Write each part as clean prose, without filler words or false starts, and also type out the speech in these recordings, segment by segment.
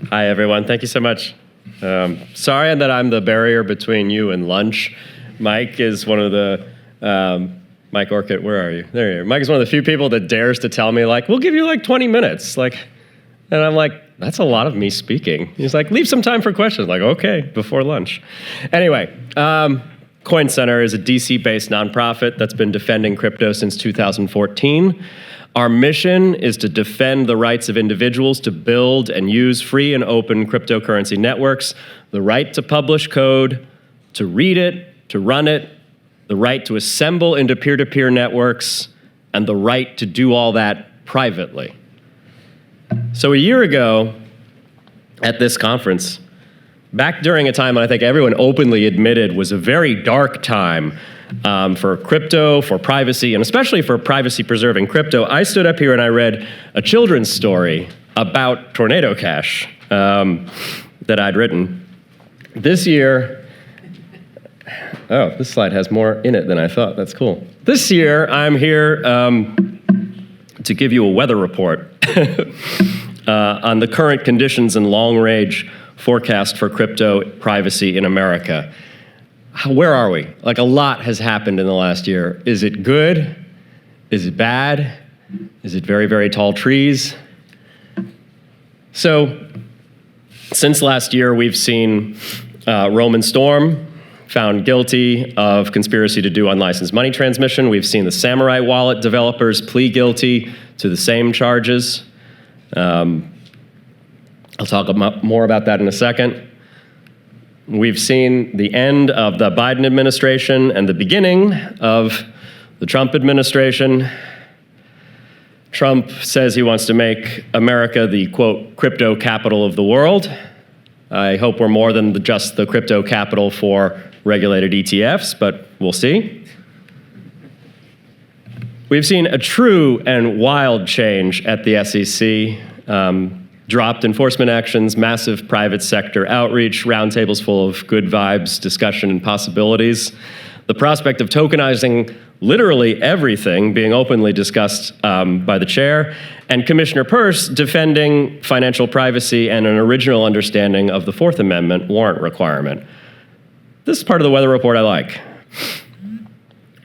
Hi, everyone. Thank you so much. Sorry that I'm the barrier between you and lunch. Mike is one of the, Mike Orcutt, where are you? There you are. Mike is one of the few people that dares to tell me, like, we'll give you like 20 minutes. And I'm like, that's a lot of me speaking. He's like, leave some time for questions. Like, okay, before lunch. Anyway, Coin Center is a DC-based nonprofit that's been defending crypto since 2014. Our mission is to defend the rights of individuals to build and use free and open cryptocurrency networks, the right to publish code, to read it, to run it, the right to assemble into peer-to-peer networks, and the right to do all that privately. So a year ago at this conference, back during a time when I think everyone openly admitted was a very dark time for crypto, for privacy, and especially for privacy-preserving crypto, I stood up here and I read a children's story about Tornado Cash that I'd written. This year, oh, this slide has more in it than I thought. That's cool. This year, I'm here to give you a weather report on the current conditions and long-range forecast for crypto privacy in America. Where are we? Like, a lot has happened in the last year. Is it good? Is it bad? Is it very, very tall trees? So, since last year, we've seen Roman Storm found guilty of conspiracy to do unlicensed money transmission. We've seen the Samurai Wallet developers plead guilty to the same charges. I'll talk more about that in a second. We've seen the end of the Biden administration and the beginning of the Trump administration. Trump says he wants to make America the, quote, crypto capital of the world. I hope we're more than just the crypto capital for regulated ETFs, but we'll see. We've seen a true and wild change at the SEC. Dropped enforcement actions, massive private sector outreach, roundtables full of good vibes, discussion, and possibilities. The prospect of tokenizing literally everything being openly discussed by the chair, and Commissioner Peirce defending financial privacy and an original understanding of the Fourth Amendment warrant requirement. This is part of the weather report I like.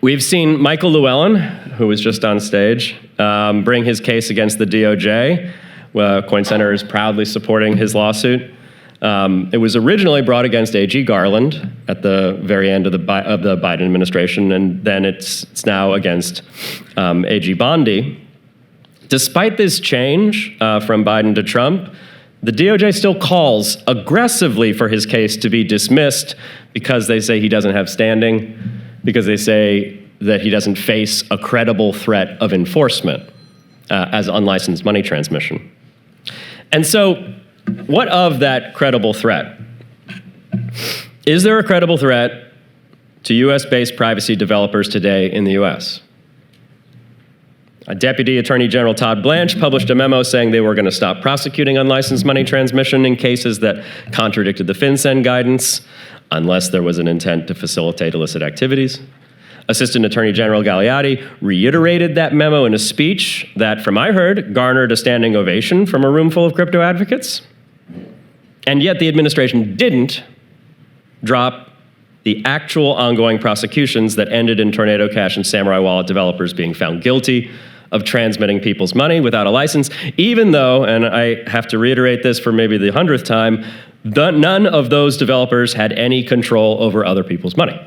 We've seen Michael Llewellyn, who was just on stage, bring his case against the DOJ. Coin Center is proudly supporting his lawsuit. It was originally brought against A.G. Garland at the very end of the Biden administration, and then it's now against A.G. Bondi. Despite this change from Biden to Trump, the DOJ still calls aggressively for his case to be dismissed because they say he doesn't have standing, because they say that he doesn't face a credible threat of enforcement as unlicensed money transmission. And so, what of that credible threat? Is there a credible threat to US-based privacy developers today in the US? Deputy Attorney General Todd Blanche published a memo saying they were going to stop prosecuting unlicensed money transmission in cases that contradicted the FinCEN guidance, unless there was an intent to facilitate illicit activities. Assistant Attorney General Galeotti reiterated that memo in a speech that, from I heard, garnered a standing ovation from a room full of crypto advocates. And yet the administration didn't drop the actual ongoing prosecutions that ended in Tornado Cash and Samurai Wallet developers being found guilty of transmitting people's money without a license, even though, and I have to reiterate this for maybe the 100th time, none of those developers had any control over other people's money.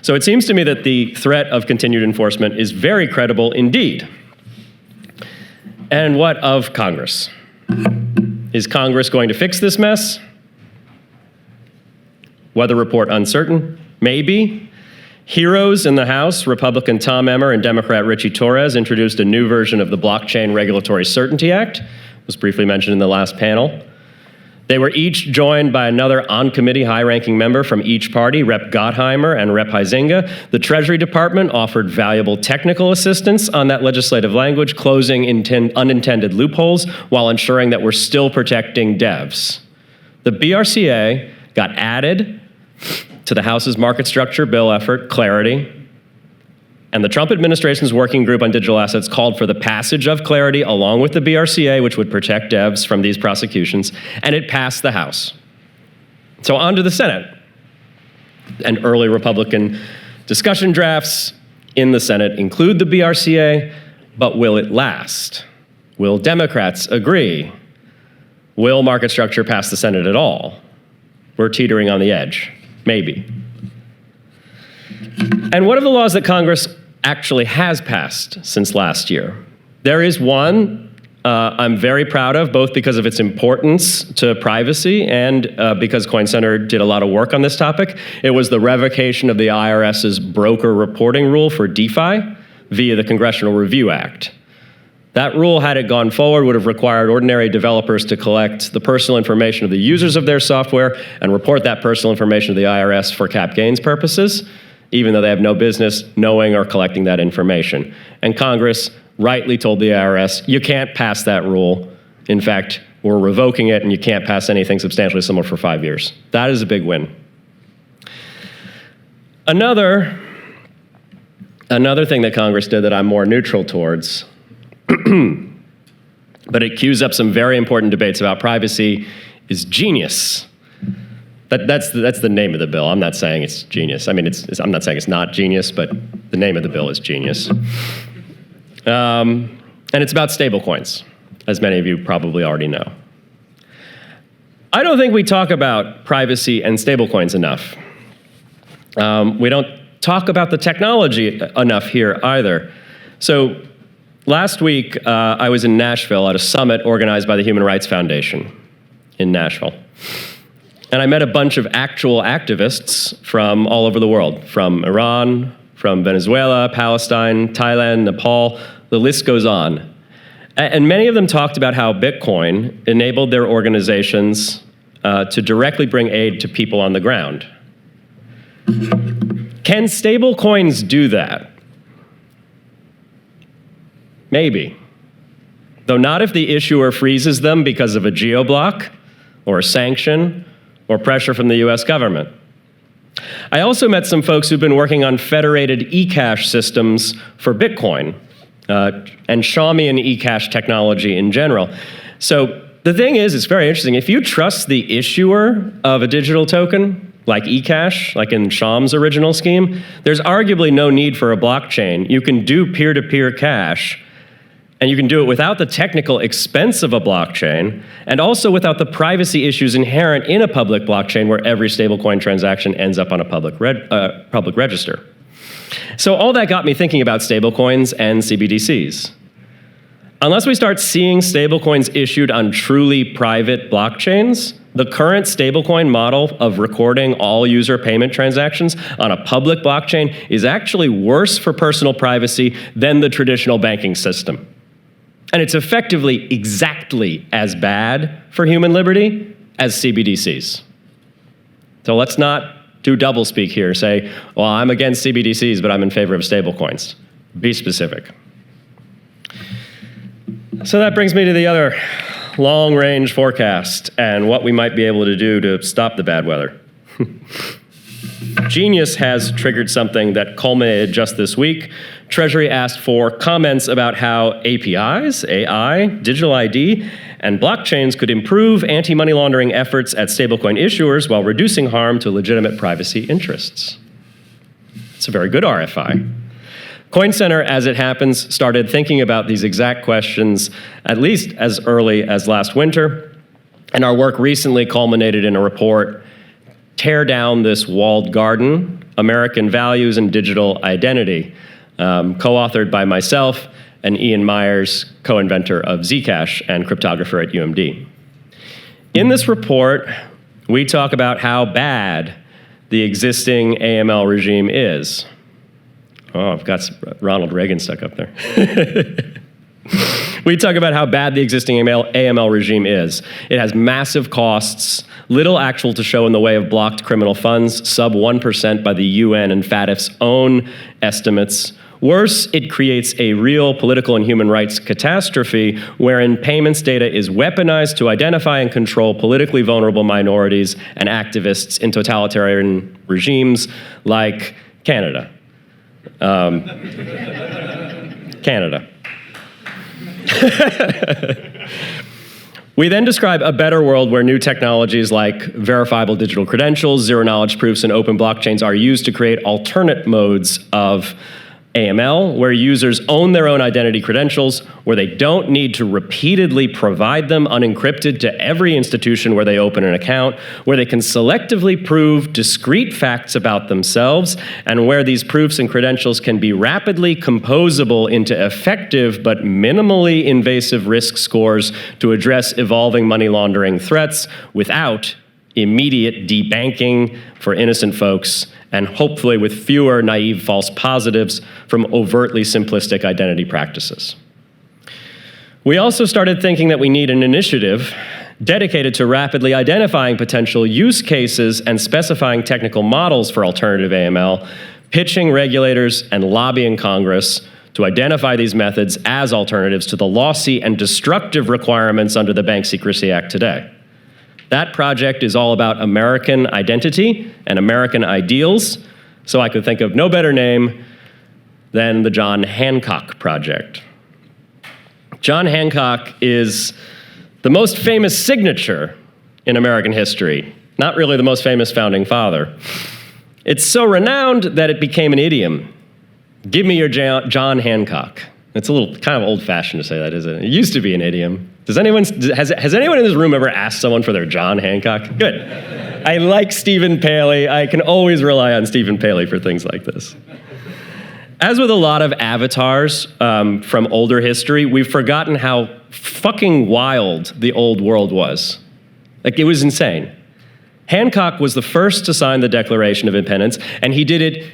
So it seems to me that the threat of continued enforcement is very credible indeed. And what of Congress? Is Congress going to fix this mess? Weather report uncertain? Maybe. Heroes in the House, Republican Tom Emmer and Democrat Richie Torres, introduced a new version of the Blockchain Regulatory Certainty Act. It was briefly mentioned in the last panel. They were each joined by another on-committee high-ranking member from each party, Rep. Gottheimer and Rep. Huizinga. The Treasury Department offered valuable technical assistance on that legislative language, closing unintended loopholes while ensuring that we're still protecting devs. The BRCA got added to the House's market structure bill effort, Clarity, And the Trump administration's working group on digital assets called for the passage of clarity along with the BRCA, which would protect devs from these prosecutions, and it passed the House. So on to the Senate. And early Republican discussion drafts in the Senate include the BRCA, but will it last? Will Democrats agree? Will market structure pass the Senate at all? We're teetering on the edge, maybe. And what are the laws that Congress actually has passed since last year? There is one I'm very proud of, both because of its importance to privacy and because Coin Center did a lot of work on this topic. It was the revocation of the IRS's broker reporting rule for DeFi via the Congressional Review Act. That rule, had it gone forward, would have required ordinary developers to collect the personal information of the users of their software and report that personal information to the IRS for cap gains purposes, even though they have no business knowing or collecting that information. And Congress rightly told the IRS, you can't pass that rule. In fact, we're revoking it and you can't pass anything substantially similar for 5 years. That is a big win. Another thing that Congress did that I'm more neutral towards, but it cues up some very important debates about privacy, is genius. That's the name of the bill. I'm not saying it's genius. I mean, I'm not saying it's not genius, but the name of the bill is genius. And it's about stablecoins, as many of you probably already know. I don't think we talk about privacy and stablecoins enough. We don't talk about the technology enough here either. So last week, I was in Nashville at a summit organized by the Human Rights Foundation in Nashville. And I met a bunch of actual activists from all over the world, from Iran, from Venezuela, Palestine, Thailand, Nepal, the list goes on. And many of them talked about how Bitcoin enabled their organizations to directly bring aid to people on the ground. Can stablecoins do that? Maybe. Though not if the issuer freezes them because of a geo-block or a sanction or pressure from the US government. I also met some folks who've been working on federated eCash systems for Bitcoin and Shawmian eCash technology in general. So the thing is, it's very interesting. If you trust the issuer of a digital token, like eCash, like in Sham's original scheme, there's arguably no need for a blockchain. You can do peer-to-peer cash, and you can do it without the technical expense of a blockchain, and also without the privacy issues inherent in a public blockchain where every stablecoin transaction ends up on a public register. So all that got me thinking about stablecoins and CBDCs. Unless we start seeing stablecoins issued on truly private blockchains, the current stablecoin model of recording all user payment transactions on a public blockchain is actually worse for personal privacy than the traditional banking system. And it's effectively exactly as bad for human liberty as CBDCs. So let's not do doublespeak here, say, well, I'm against CBDCs, but I'm in favor of stablecoins. Be specific. So that brings me to the other long-range forecast and what we might be able to do to stop the bad weather. Genius has triggered something that culminated just this week. Treasury asked for comments about how APIs, AI, digital ID, and blockchains could improve anti-money laundering efforts at stablecoin issuers while reducing harm to legitimate privacy interests. It's a very good RFI. Coin Center, as it happens, started thinking about these exact questions at least as early as last winter, and our work recently culminated in a report, Tear Down This Walled Garden, American Values and Digital Identity, co-authored by myself and Ian Myers, co-inventor of Zcash and cryptographer at UMD. In this report, we talk about how bad the existing AML regime is. Oh, I've got Ronald Reagan stuck up there. We talk about how bad the existing AML regime is. It has massive costs, little actual to show in the way of blocked criminal funds, sub 1% by the UN and FATF's own estimates. Worse, it creates a real political and human rights catastrophe wherein payments data is weaponized to identify and control politically vulnerable minorities and activists in totalitarian regimes like Canada. Canada. We then describe a better world where new technologies like verifiable digital credentials, zero-knowledge proofs, and open blockchains are used to create alternate modes of AML, where users own their own identity credentials, where they don't need to repeatedly provide them unencrypted to every institution where they open an account, where they can selectively prove discrete facts about themselves, and where these proofs and credentials can be rapidly composable into effective but minimally invasive risk scores to address evolving money laundering threats without immediate debanking for innocent folks, and hopefully with fewer naive false positives from overtly simplistic identity practices. We also started thinking that we need an initiative dedicated to rapidly identifying potential use cases and specifying technical models for alternative AML, pitching regulators and lobbying Congress to identify these methods as alternatives to the lossy and destructive requirements under the Bank Secrecy Act today. That project is all about American identity and American ideals, so I could think of no better name than the John Hancock Project. John Hancock is the most famous signature in American history, not really the most famous founding father. It's so renowned that it became an idiom. Give me your John Hancock. It's a little kind of old-fashioned to say that, isn't it? It used to be an idiom. Has anyone in this room ever asked someone for their John Hancock? Good. I like Stephen Paley. I can always rely on Stephen Paley for things like this. As with a lot of avatars from older history, we've forgotten how fucking wild the old world was. Like, it was insane. Hancock was the first to sign the Declaration of Independence, and he did it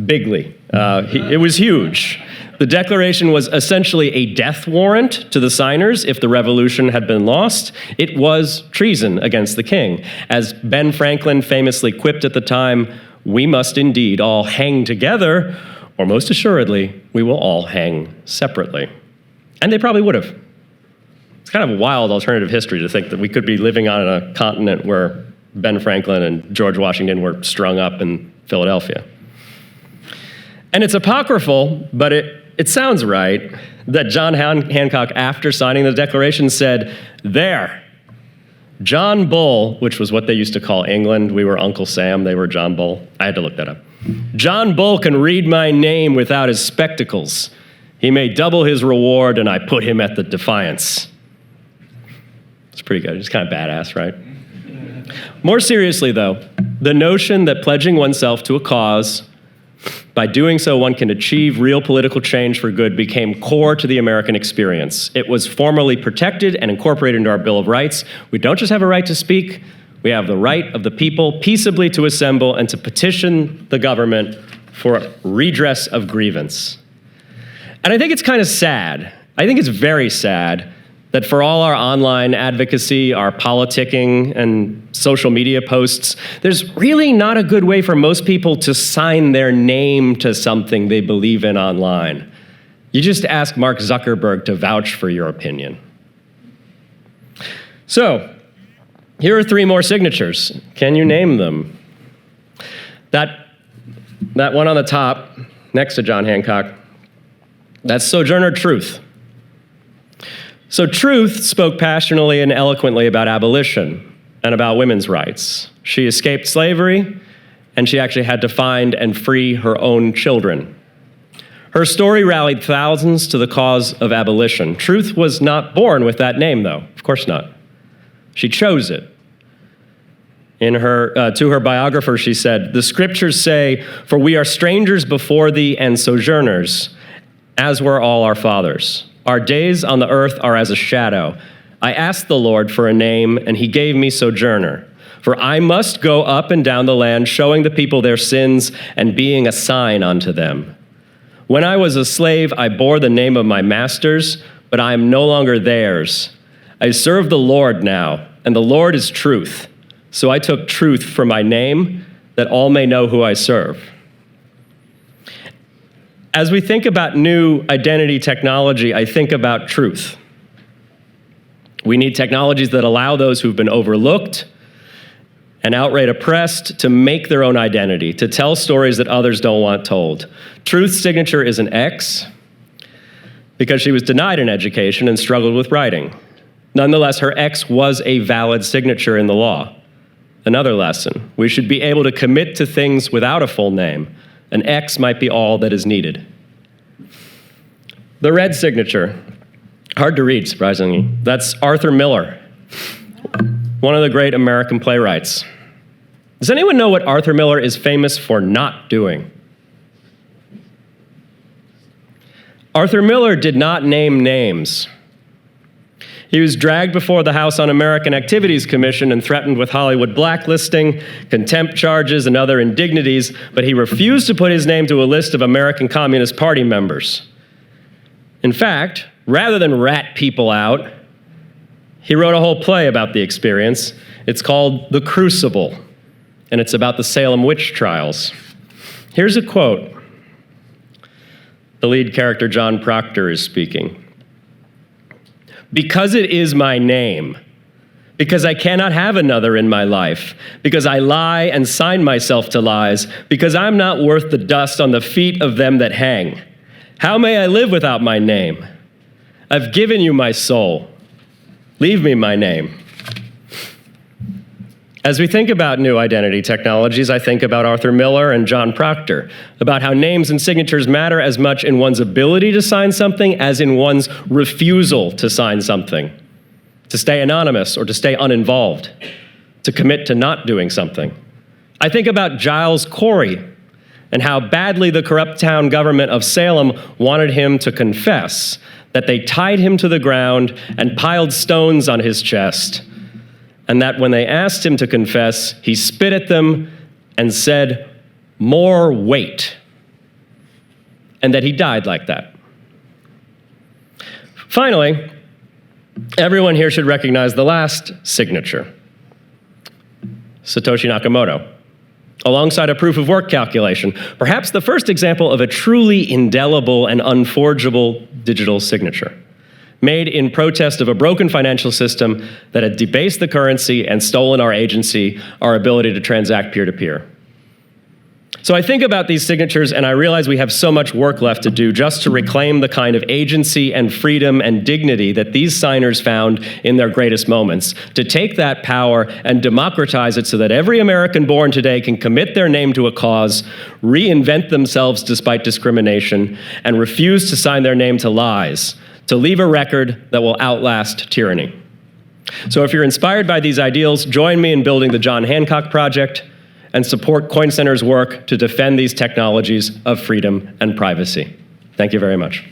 bigly. It was huge. The Declaration was essentially a death warrant to the signers if the revolution had been lost. It was treason against the king. As Ben Franklin famously quipped at the time, "We must indeed all hang together, or most assuredly, we will all hang separately." And they probably would have. It's kind of a wild alternative history to think that we could be living on a continent where Ben Franklin and George Washington were strung up in Philadelphia. And it's apocryphal, but it sounds right, that John Hancock, after signing the Declaration, said, "There, John Bull," which was what they used to call England. We were Uncle Sam, they were John Bull. I had to look that up. "John Bull can read my name without his spectacles. He may double his reward, and I put him at the defiance." It's pretty good. It's kind of badass, right? More seriously, though, the notion that pledging oneself to a cause, by doing so one can achieve real political change for good, became core to the American experience. It was formally protected and incorporated into our Bill of Rights. We don't just have a right to speak, we have the right of the people peaceably to assemble and to petition the government for redress of grievance. And I think it's kind of sad. I think it's very sad that for all our online advocacy, our politicking, and social media posts, there's really not a good way for most people to sign their name to something they believe in online. You just ask Mark Zuckerberg to vouch for your opinion. So, here are 3 more signatures. Can you name them? That one on the top, next to John Hancock, that's Sojourner Truth. So Truth spoke passionately and eloquently about abolition and about women's rights. She escaped slavery, and she actually had to find and free her own children. Her story rallied thousands to the cause of abolition. Truth was not born with that name, though. Of course not. She chose it. To her biographer, she said, "The scriptures say, 'For we are strangers before thee and sojourners, as were all our fathers. Our days on the earth are as a shadow. I asked the Lord for a name, and he gave me Sojourner. For I must go up and down the land, showing the people their sins and being a sign unto them. When I was a slave, I bore the name of my masters, but I am no longer theirs. I serve the Lord now, and the Lord is truth. So I took truth for my name, that all may know who I serve." As we think about new identity technology, I think about truth. We need technologies that allow those who've been overlooked and outright oppressed to make their own identity, to tell stories that others don't want told. Truth's signature is an X because she was denied an education and struggled with writing. Nonetheless, her X was a valid signature in the law. Another lesson, we should be able to commit to things without a full name. An X might be all that is needed. The red signature, hard to read, surprisingly. That's Arthur Miller, one of the great American playwrights. Does anyone know what Arthur Miller is famous for not doing? Arthur Miller did not name names. He was dragged before the House Un-American Activities Commission and threatened with Hollywood blacklisting, contempt charges, and other indignities, but he refused to put his name to a list of American Communist Party members. In fact, rather than rat people out, he wrote a whole play about the experience. It's called The Crucible, and it's about the Salem witch trials. Here's a quote. The lead character, John Proctor, is speaking. "Because it is my name, because I cannot have another in my life, because I lie and sign myself to lies, because I'm not worth the dust on the feet of them that hang. How may I live without my name? I've given you my soul. Leave me my name." As we think about new identity technologies, I think about Arthur Miller and John Proctor, about how names and signatures matter as much in one's ability to sign something as in one's refusal to sign something, to stay anonymous or to stay uninvolved, to commit to not doing something. I think about Giles Corey and how badly the corrupt town government of Salem wanted him to confess, that they tied him to the ground and piled stones on his chest, and that when they asked him to confess, he spit at them and said, "More weight," and that he died like that. Finally, everyone here should recognize the last signature, Satoshi Nakamoto, alongside a proof of work calculation, perhaps the first example of a truly indelible and unforgeable digital signature, made in protest of a broken financial system that had debased the currency and stolen our agency, our ability to transact peer-to-peer. So I think about these signatures and I realize we have so much work left to do just to reclaim the kind of agency and freedom and dignity that these signers found in their greatest moments, to take that power and democratize it so that every American born today can commit their name to a cause, reinvent themselves despite discrimination, and refuse to sign their name to lies, to leave a record that will outlast tyranny. So if you're inspired by these ideals, join me in building the John Hancock Project and support Coin Center's work to defend these technologies of freedom and privacy. Thank you very much.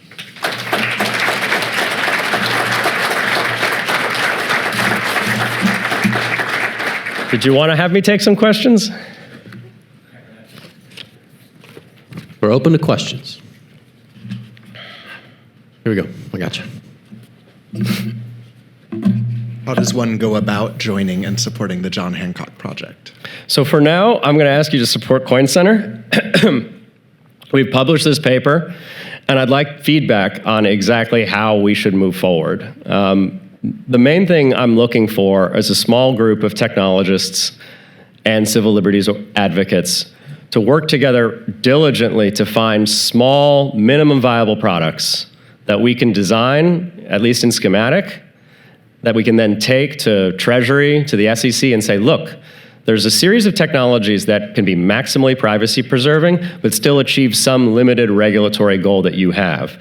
Did you want to have me take some questions? We're open to questions. Here we go. I got you. How does one go about joining and supporting the John Hancock Project? So for now, I'm going to ask you to support Coin Center. We've published this paper, and I'd like feedback on exactly how we should move forward. The main thing I'm looking for is a small group of technologists and civil liberties advocates to work together diligently to find small, minimum viable products that we can design, at least in schematic, that we can then take to Treasury, to the SEC, and say, look, there's a series of technologies that can be maximally privacy preserving, but still achieve some limited regulatory goal that you have.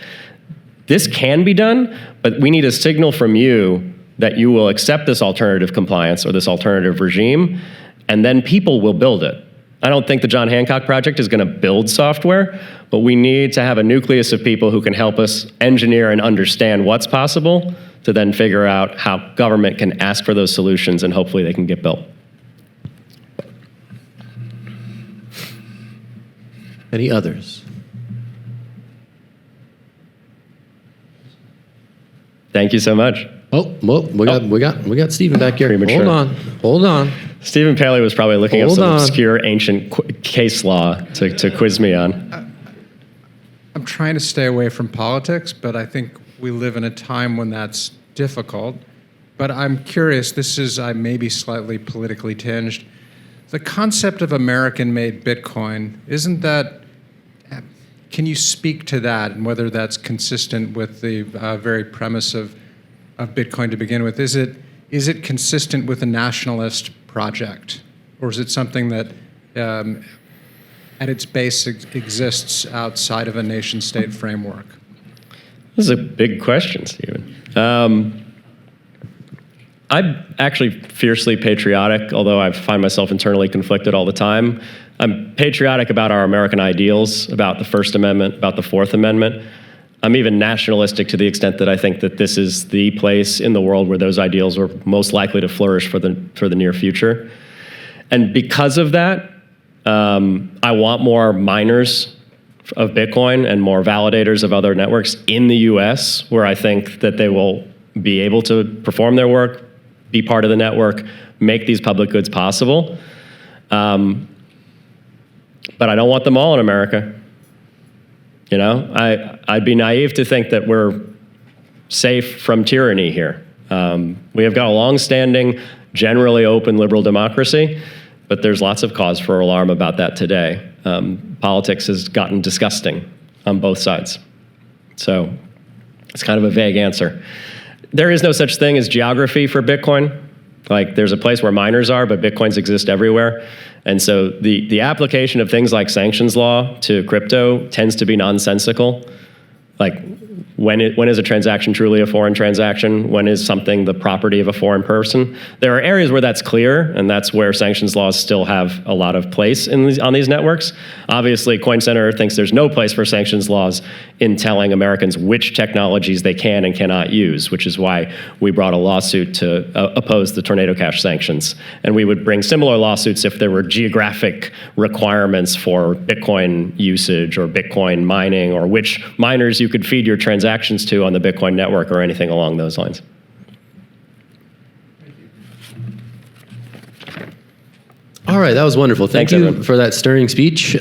This can be done, but we need a signal from you that you will accept this alternative compliance or this alternative regime, and then people will build it. I don't think the John Hancock Project is going to build software, but we need to have a nucleus of people who can help us engineer and understand what's possible to then figure out how government can ask for those solutions and hopefully they can get built. Any others? Thank you so much. Oh, well, we got Stephen back here. Premature. Hold on. Stephen Paley was probably looking up some on. obscure ancient case law to quiz me on. I'm trying to stay away from politics, but I think we live in a time when that's difficult. But I'm curious, I may be slightly politically tinged. the concept of American-made Bitcoin, isn't that, can you speak to that and whether that's consistent with the very premise of Bitcoin to begin with? Is it consistent with a nationalist project? Or is it something that at its base exists outside of a nation-state framework? This is a big question, Stephen. I'm actually fiercely patriotic, although I find myself internally conflicted all the time. I'm patriotic about our American ideals, about the First Amendment, about the Fourth Amendment. I'm even nationalistic to the extent that I think that this is the place in the world where those ideals are most likely to flourish for the near future. And because of that, I want more miners of Bitcoin and more validators of other networks in the US, where I think that they will be able to perform their work, be part of the network, make these public goods possible. But I don't want them all in America. You know, I'd be naive to think that we're safe from tyranny here. We have got a long-standing, generally open liberal democracy, but there's lots of cause for alarm about that today. Politics has gotten disgusting on both sides. So it's kind of a vague answer. There is no such thing as geography for Bitcoin. Like, there's a place where miners are, but Bitcoins exist everywhere. And so the application of things like sanctions law to crypto tends to be nonsensical. Like, when is a transaction truly a foreign transaction? When is something the property of a foreign person? There are areas where that's clear, and that's where sanctions laws still have a lot of place on these networks. Obviously, Coin Center thinks there's no place for sanctions laws in telling Americans which technologies they can and cannot use, which is why we brought a lawsuit to oppose the Tornado Cash sanctions. And we would bring similar lawsuits if there were geographic requirements for Bitcoin usage or Bitcoin mining, or which miners you could feed your transactions to on the Bitcoin network, or anything along those lines. All right, that was wonderful. Thank Thanks, you everyone. for that stirring speech.